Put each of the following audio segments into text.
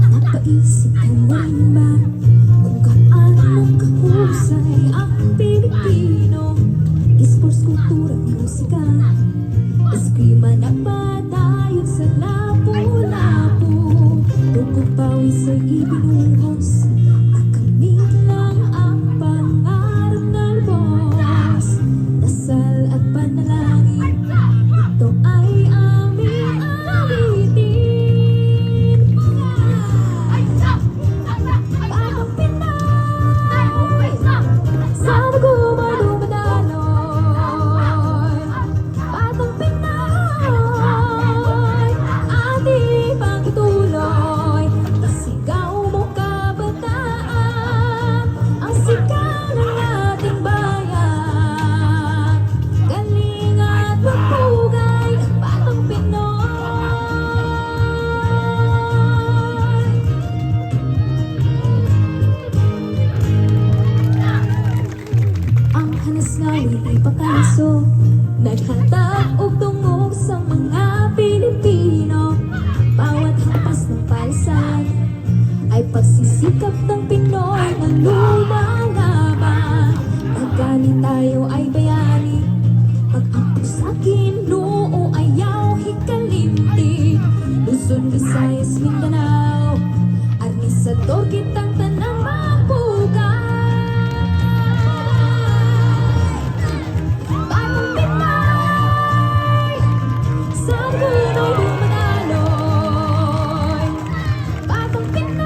Napaisip ka na rin ba kung gaano kahusay ang Pilipino? Esports, kultura, musika, eskrima na padayon sa lapu-lapu. Tugod pawis ay ibinuhos at kami lang ang pangarap ng boss. Dasal at panalangin, ito ay aming awitin. Batang Pinoy, sana gumano madaloy. Batang Pinoy, ating pagtuloy. Isigaw mo kabataan, ang sigaw ng ating bayan. Galing at magpugay ng Batang Pinoy. Ang hanas nga'y ipakaliso, naghatag og tungog sa mga Pilipino. Bawat hampas ng palisan ay pagsisikap ng Pinoy na lumalaban. Paggali tayo ay bayani, pag-ampo sa Ginoo ayaw hikalimti. Luzon, Visayas, Mindanao, Armisador kitang tanang magpugay. Batang Pinoy, sana guno'y dumadaloy. Batang Pinoy,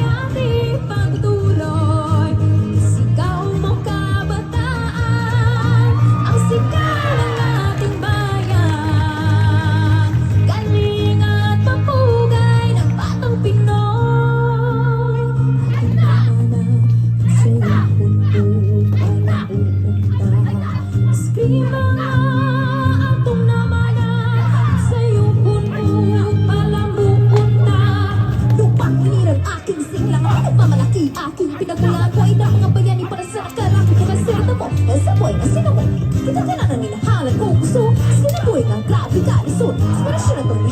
ating pagtuloy. Isigaw mo kabataan, ang sigaw ng ating bayan. Galing at papugay ng Batang Pinoy. Ating namana sa iyong punto para uunta. Eskrima nga atong namana sa iyong punto para uunta. Lupang hinirang aking singlang, nagmamalaki aking pinagmulan ko ay ng mga bayani para sa nakarami ko kasi ito mo. Sa buhay na sinabuhay, kita ka na nanilahalan ko gusto. Sinabuhay ng grabe ka lisod. Inspirasyon na itong